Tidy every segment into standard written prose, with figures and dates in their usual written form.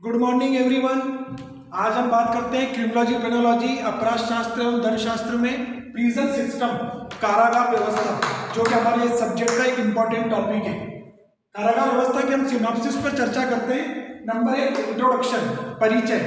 Good morning everyone. आज हम बात करते हैं क्रिमिनोलॉजी, पेनोलॉजी, अपराध शास्त्र एवं दंडशास्त्र में प्रिजन सिस्टम, कारागार व्यवस्था, जो कि हमारे इस सब्जेक्ट का एक इम्पॉर्टेंट टॉपिक है। कारागार व्यवस्था की हम सिनॉप्सिस पर चर्चा करते हैं। नंबर 1, इंट्रोडक्शन, परिचय।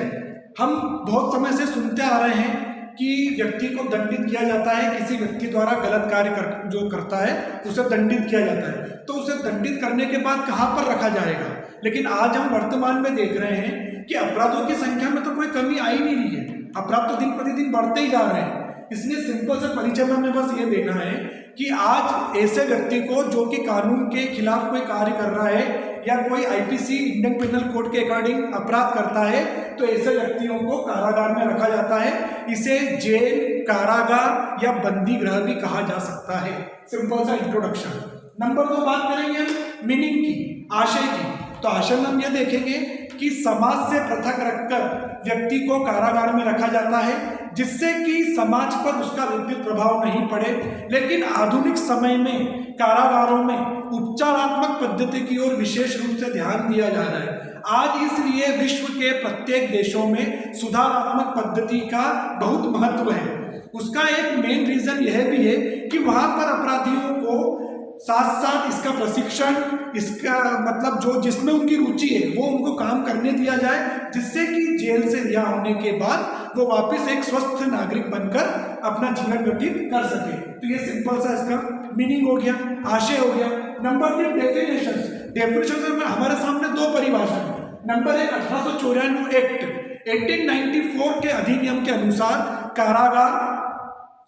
हम बहुत समय से सुनते आ रहे हैं कि व्यक्ति को दंडित किया जाता है, किसी व्यक्ति द्वारा गलत कार्य जो करता है उसे दंडित किया जाता है, तो उसे दंडित करने के बाद कहाँ पर रखा जाएगा। लेकिन आज हम वर्तमान में देख रहे हैं कि अपराधों की संख्या में तो कोई कमी आ ही नहीं रही है। अपराध तो दिन प्रतिदिन बढ़ते ही जा रहे हैं। इसलिए सिंपल से परिचय में हमें बस ये देना है कि आज ऐसे व्यक्ति को जो कि कानून के खिलाफ कोई कार्य कर रहा है या कोई आईपीसी इंडियन पिनल कोड के अकॉर्डिंग अपराध करता है, तो ऐसे व्यक्तियों को कारागार में रखा जाता है। इसे जेल, कारागार या बंदी गृह भी कहा जा सकता है। सिंपल सा इंट्रोडक्शन। नंबर 2, बात करेंगे हम मीनिंग की, आशय की। तो आशय में हम यह देखेंगे कि समाज से पृथक रखकर व्यक्ति को कारागार में रखा जाता है, जिससे कि समाज पर उसका विपरीत प्रभाव नहीं पड़े। लेकिन आधुनिक समय में कारागारों में उपचारात्मक पद्धति की ओर विशेष रूप से ध्यान दिया जा रहा है। आज इसलिए विश्व के प्रत्येक देशों में सुधारात्मक पद्धति का बहुत महत्व है। उसका एक मेन रीजन यह भी है कि वहां पर अपराधियों को साथ साथ इसका प्रशिक्षण, इसका मतलब जो जिसमें उनकी रुचि है वो उनको काम करने दिया जाए, जिससे कि जेल से रिहा होने के बाद वो वापस एक स्वस्थ नागरिक बनकर अपना जीवन व्यतीत कर सके। तो ये सिंपल सा इसका मीनिंग हो गया, आशय हो गया। Number 3, definitions. डेफिनेशंस में हमारे सामने 2 परिभाषा है। नंबर 1, 1894 एक्ट 1894 के अधिनियम के अनुसार कारागार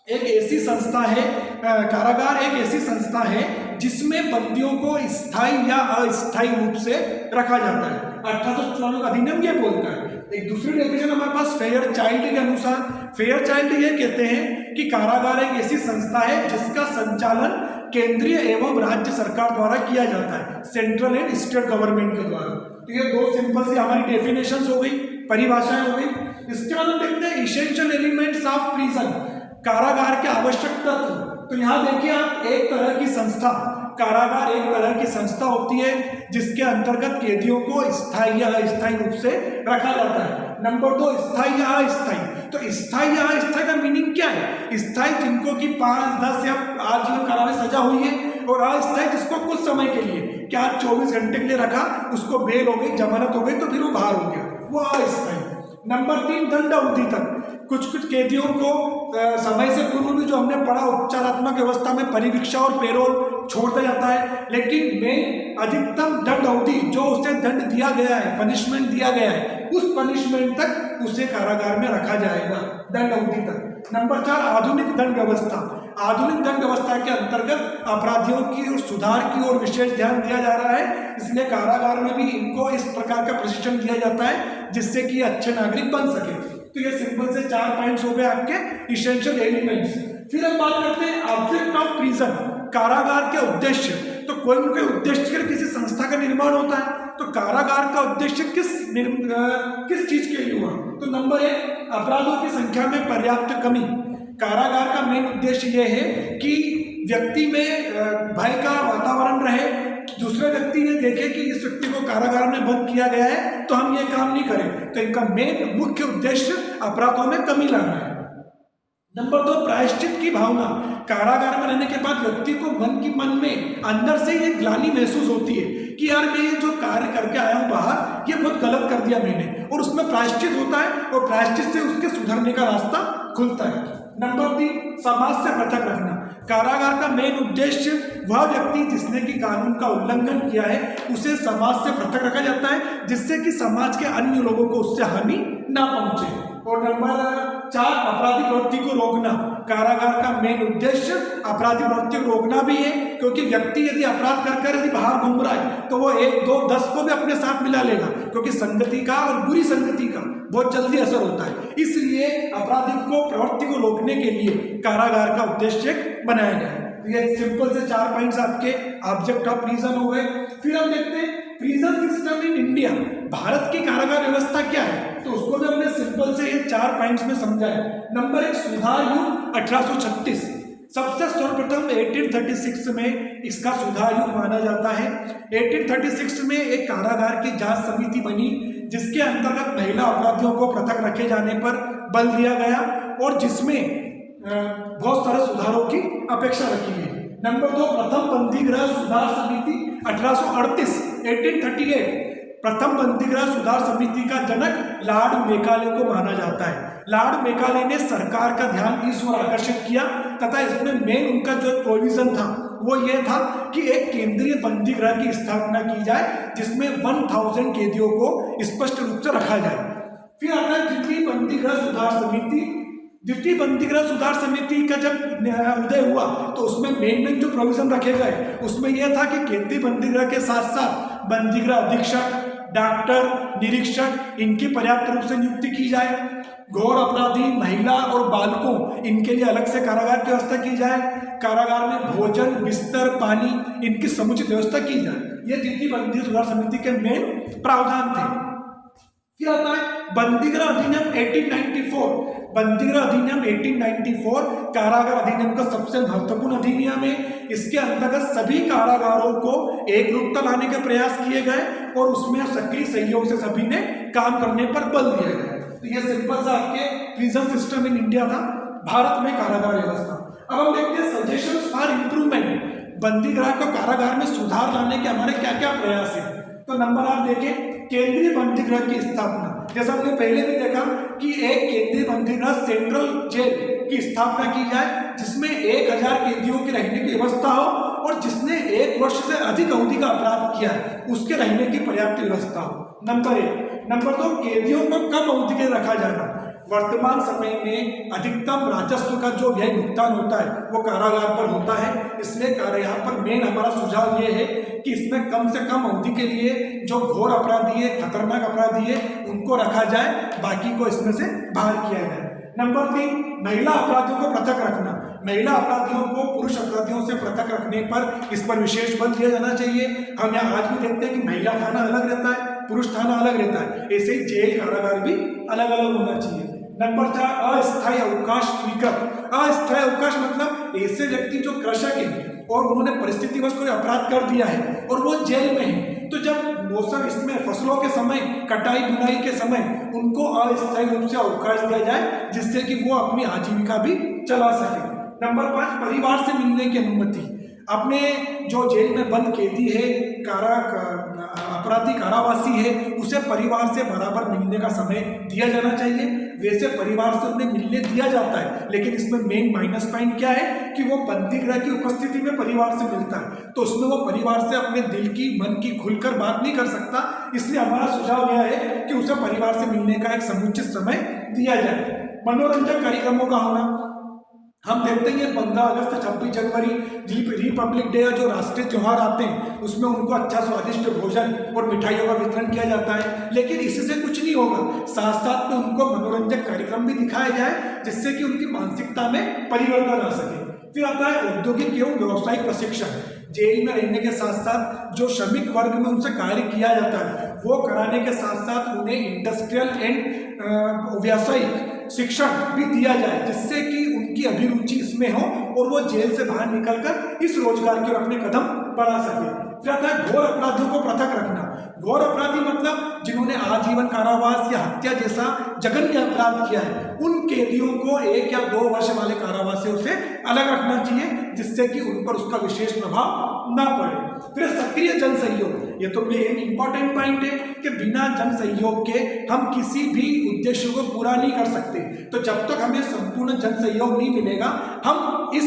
एक ऐसी संस्था है, कारागार एक ऐसी संस्था है जिसमें बंदियों को स्थायी या अस्थायी रूप से रखा जाता है। 1894 का अधिनियम ये बोलता है। एक दूसरी डेफिनेशन हमारे पास फेयर चाइल्ड के अनुसार, फेयर चाइल्ड ये कहते हैं कि कारागार एक ऐसी संस्था है जिसका संचालन केंद्रीय एवं राज्य सरकार द्वारा किया जाता है, सेंट्रल एंड स्टेट गवर्नमेंट के द्वारा। तो ये 2 सिंपल सी हमारी डेफिनेशंस हो गई, परिभाषाएं हो गई। इसके बाद हम देखते हैं इसेंशियल एलिमेंट्स ऑफ प्रिजन, कारागार के आवश्यक तत्व। तो यहाँ देखिए आप, एक तरह की संस्था, कारागार एक तरह की संस्था होती है जिसके अंतर्गत कैदियों को स्थायी या अस्थायी रूप से रखा जाता है। नंबर 2, स्थायी या अस्थायी। तो स्थायी या अस्थायी का मीनिंग क्या है? स्थायी जिनको कि 5, 10 या आजीवन कारावास सजा हुई है, और अस्थायी जिसको कुछ समय के लिए, क्या 24 घंटे के लिए रखा, उसको बेल हो गई, जमानत हो गई तो फिर वो बाहर हो गया, वो अस्थायी। नंबर 3, दंड अवधि तक। कुछ कैदियों को समय से पूर्व भी जो हमने पढ़ा उपचारात्मक व्यवस्था में परिवीक्षा और पेरोल छोड़ दिया जाता है, लेकिन में अधिकतम दंड अवधि जो उसे दंड दिया गया है, पनिशमेंट दिया गया है, उस पनिशमेंट तक उसे कारागार में रखा जाएगा, दंड अवधि तक। नंबर 4, आधुनिक दंड व्यवस्था। आधुनिक दंड व्यवस्था के अंतर्गत अपराधियों की और सुधार की ओर विशेष ध्यान दिया जा रहा है, इसलिए कारागार में भी इनको इस प्रकार का प्रशिक्षण दिया जाता है जिससे कि अच्छे नागरिक बन सके। तो ये सिंपल से 4 पॉइंट्स हो गए आपके इसेंशियल एलिमेंट्स। फिर हम बात करते हैं ऑब्जेक्ट ऑफ प्रिजन, कारागार के उद्देश्य। तो कोई न कोई उद्देश्य के किसी संस्था का निर्माण होता है, तो कारागार का उद्देश्य किस चीज के लिए हुआ? तो नंबर 1, अपराधों की संख्या में पर्याप्त कमी। कारागार का मेन उद्देश्य यह है कि व्यक्ति में भय का वातावरण रहे, दूसरे व्यक्ति ये देखे कि इस व्यक्ति को कारागार में बंद किया गया है तो हम ये काम नहीं करें। तो इनका मेन मुख्य उद्देश्य अपराधों में कमी लाना है। नंबर 2, प्रायश्चित की भावना। कारागार में रहने के बाद व्यक्ति को मन में अंदर से ये ग्लानि महसूस होती है कि यार मैं ये जो कार्य करके आया हूं बाहर, ये बहुत गलत कर दिया मैंने, और उसमें प्रायश्चित होता है और प्रायश्चित से उसके सुधरने का रास्ता खुलता है। नंबर 3, समाज से पृथक रखना। कारागार का मेन उद्देश्य वह व्यक्ति जिसने कि कानून का उल्लंघन किया है उसे समाज से पृथक रखा जाता है, जिससे कि समाज के अन्य लोगों को उससे हानि ना पहुंचे। और नंबर 4, अपराधी प्रवृत्ति को रोकना। कारागार का मेन उद्देश्य अपराधी प्रवृत्ति को रोकना भी है, क्योंकि व्यक्ति यदि अपराध कर यदि बाहर घूम रहा है तो वो 1, 2, 10 को भी अपने साथ मिला लेगा, क्योंकि संगति का और बुरी संगति का बहुत जल्दी असर होता है। इसलिए अपराधी को प्रवृत्ति को रोकने के लिए कारागार का उद्देश्य बनाया गया है। ये सिंपल से 4 पॉइंट्स आपके ऑब्जेक्ट ऑफ प्रिजन हो गए। फिर हम देखते हैं prison system in India, Bharat की कारागार व्यवस्था क्या है, तो उसको भी हमने सिंपल से ये 4 पॉइंट्स में समझा है। नंबर 1, सुधार युग 1836। सबसे सर्वप्रथम 1836 में इसका सुधार युग माना जाता है। 1836 में एक कारागार की जांच समिति बनी जिसके अंतर्गत महिला अपराधियों को पृथक रखे जाने पर बल दिया गया और जिसमें बहुत सारे सुधारों की अपेक्षा रखी गई। नंबर 2, प्रथम बंदीगृह सुधार समिति 1838 प्रथम बंदीगृह सुधार समिति का जनक लॉर्ड मेकाले को माना जाता है। लॉर्ड मेकाले ने सरकार का ध्यान इस ओर आकर्षित किया तथा इसमें मेन उनका जो प्रोविजन था वो ये था कि एक केंद्रीय बंदीगृह की स्थापना की जाए जिसमें 1000 कैदियों को स्पष्ट रूप से रखा जाए। फिर आता है द्वितीय बंदीगृह सुधार समिति। द्वितीय बंदीगृह सुधार समिति का जब उदय हुआ तो उसमें मेन जो प्रोविजन रखे गए उसमें यह था कि केंद्रीय बंदीगृह के साथ साथ बंदीगृह अधीक्षक, डॉक्टर, निरीक्षक इनकी पर्याप्त रूप से नियुक्ति की जाए। घोर अपराधी, महिला और बालकों इनके लिए अलग से कारागार की व्यवस्था की जाए। कारागार में भोजन, बिस्तर, पानी इनकी समुचित व्यवस्था की जाए। ये द्वितीय बंदीगृह सुधार समिति के मेन प्रावधान थे। फिर आता है बंदीगृह अधिनियम 1894। बंदीगृह अधिनियम 1894 कारागार अधिनियम का सबसे महत्वपूर्ण अधिनियम है। इसके अंतर्गत सभी कारागारों को एक रूपता लाने के प्रयास किए गए और उसमें सक्रिय सहयोग से सभी ने काम करने पर बल दिया गया। तो ये सिंपल सा आपके प्रिजन सिस्टम इन इंडिया था, भारत में कारागार व्यवस्था। अब हम देखते हैं सजेशंस फॉर इंप्रूवमेंट। बंदीगृह को कारागार में सुधार लाने के हमारे क्या क्या प्रयास हैं। तो नंबर आप देखें, केंद्रीय बंदीगृह की स्थापना। जैसा हमने पहले भी देखा कि एक केंद्रीय बंदीगृह सेंट्रल जेल की स्थापना की जाए जिसमें 1000 कैदियों के रहने की व्यवस्था हो और जिसने 1 वर्ष से अधिक अवधि का अपराध किया है उसके रहने की पर्याप्त व्यवस्था हो। नंबर 1। नंबर 2, कैदियों को कम अवधि के रखा जाना। वर्तमान समय में अधिकतम राजस्व का जो व्यय भुगतान होता है वो कारागार पर होता है, इसलिए यहाँ पर मेन हमारा सुझाव ये है कि इसमें कम से कम अवधि के लिए जो घोर अपराधी है, खतरनाक अपराधी है उनको रखा जाए, बाकी को इसमें से बाहर किया जाए। नंबर 3, महिला अपराधियों को पृथक रखना। महिला अपराधियों को पुरुष अपराधियों से पृथक रखने पर इस पर विशेष बल दिया जाना चाहिए। हम यहाँ आज भी देखते हैं कि महिला थाना अलग रहता है, पुरुष थाना अलग रहता है, ऐसे ही जेल कारागार भी अलग अलग होना चाहिए। नंबर 4, अस्थायी अवकाश स्वीकृत। अस्थायी अवकाश मतलब ऐसे व्यक्ति जो कृषक है और उन्होंने परिस्थितिवश कोई अपराध कर दिया है और वो जेल में है, तो जब मौसम इसमें फसलों के समय, कटाई बुनाई के समय उनको अस्थायी रूप से अवकाश दिया जाए जिससे कि वो अपनी आजीविका भी चला सके। नंबर 5, परिवार से मिलने की अनुमति। अपने जो जेल में बंद कैदी है, अपराधी कारावासी है, उसे परिवार से बराबर मिलने का समय दिया जाना चाहिए। वैसे परिवार से उन्हें मिलने दिया जाता है, लेकिन इसमें मेन माइनस पॉइंट क्या है कि वो बंदीगृह की उपस्थिति में परिवार से मिलता है, तो उसमें वो परिवार से अपने दिल की, मन की खुलकर बात नहीं कर सकता। इसलिए हमारा सुझाव यह है कि उसे परिवार से मिलने का एक समुचित समय दिया जाए। मनोरंजक कार्यक्रमों का होना। हम देखते हैं 15 अगस्त, 26 जनवरी, रिपब्लिक डे जो राष्ट्रीय त्यौहार आते हैं उसमें उनको अच्छा स्वादिष्ट भोजन और मिठाइयों का वितरण किया जाता है, लेकिन इससे कुछ नहीं होगा। साथ साथ में उनको मनोरंजक कार्यक्रम भी दिखाया जाए जिससे कि उनकी मानसिकता में परिवर्तन आ सके। फिर आता है औद्योगिक एवं व्यावसायिक प्रशिक्षण। जेल में रहने के साथ साथ जो श्रमिक वर्ग में उनसे कार्य किया जाता है वो कराने के साथ साथ उन्हें इंडस्ट्रियल एंड व्यावसायिक शिक्षण भी दिया जाए जिससे कि उनकी अभिरुचि इसमें हो और वो जेल से बाहर निकलकर इस रोजगार की ओर अपने कदम बढ़ा सके। फिर आता है घोर अपराधियों को पृथक रखना। घोर अपराधी मतलब जिन्होंने आजीवन कारावास या हत्या जैसा जघन्य अपराध किया है, उन कैदियों को 1 या 2 वर्ष वाले कारावासियों से अलग रखना चाहिए जिससे कि उन पर उसका विशेष प्रभाव ना पड़े। फिर सक्रिय जन सहयोग। ये तो मेन इंपॉर्टेंट पॉइंट है कि बिना जन सहयोग के हम किसी भी उद्देश्य को पूरा नहीं कर सकते। तो जब तक हमें संपूर्ण जन सहयोग नहीं मिलेगा हम इस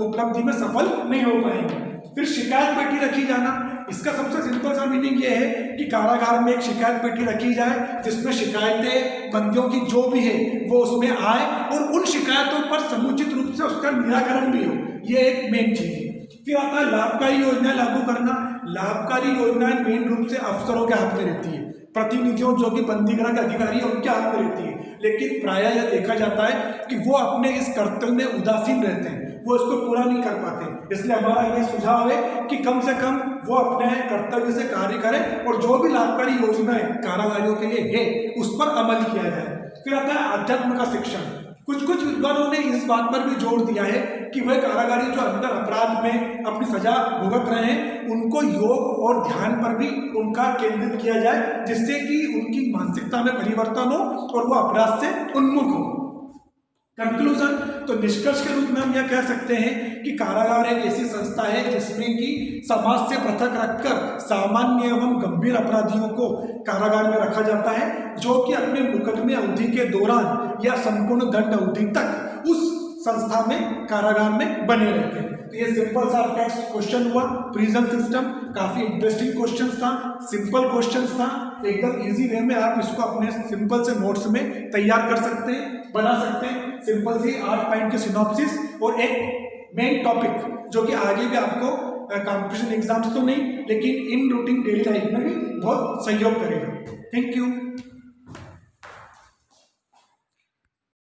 उपलब्धि में सफल नहीं हो पाएंगे। फिर शिकायत पेटी रखी जाना। इसका सबसे सिंपल सा मीनिंग ये है कि कारागार में एक शिकायत पेटी रखी जाए जिसमें शिकायतें बंदियों की जो भी है वो उसमें आए और उन शिकायतों पर समुचित रूप से उसका निराकरण भी हो। ये एक मेन चीज है। फिर आता है लाभकारी योजनाएं लागू करना। लाभकारी योजनाएं मेन रूप से अफसरों के हाथ में रहती है, प्रतिनिधियों जो कि बंदीगृह के अधिकारी है उनके हाथ में रहती है, लेकिन प्रायः यह देखा जाता है कि वो अपने इस कर्तव्य में उदासीन रहते हैं, वो इसको पूरा नहीं कर पाते। इसलिए हमारा ये सुझाव है कि कम से कम वो अपने कर्तव्य से कार्य करें और जो भी लाभकारी योजनाएं कारागारियों के लिए है उस पर अमल किया जाए। फिर आता है अध्यात्म का शिक्षण। कुछ कुछ विद्वानों ने इस बात पर भी जोर दिया है कि वह कारागारी जो अंदर अपराध में अपनी सजा भुगत रहे हैं उनको योग और ध्यान पर भी उनका केंद्रित किया जाए, जिससे कि उनकी मानसिकता में परिवर्तन हो और वो अपराध से उन्मुख हो। कंक्लूजन, तो निष्कर्ष के रूप में हम यह कह सकते हैं कि कारागार एक ऐसी संस्था है जिसमें कि समाज से पृथक रखकर सामान्य एवं गंभीर अपराधियों को कारागार में रखा जाता है, जो कि अपने मुकदमे अवधि के दौरान या संपूर्ण दंड अवधि तक उस संस्था में कारागार में बने रहते हैं। तो ये सिंपल सा टेक्स्ट क्वेश्चन हुआ। प्रिजन सिस्टम काफी इंटरेस्टिंग क्वेश्चन था, सिंपल क्वेश्चन था, एकदम इजी वे में आप इसको अपने सिंपल से नोट्स में तैयार कर सकते हैं, बना सकते हैं। सिंपल सी 8 पॉइंट के सिनॉप्सिस और एक मेन टॉपिक जो कि आगे भी आपको कॉम्पिटिशन एग्जाम्स तो नहीं लेकिन इन रूटीन डेली लाइफ में भी बहुत सहयोग करेगा। Thank you.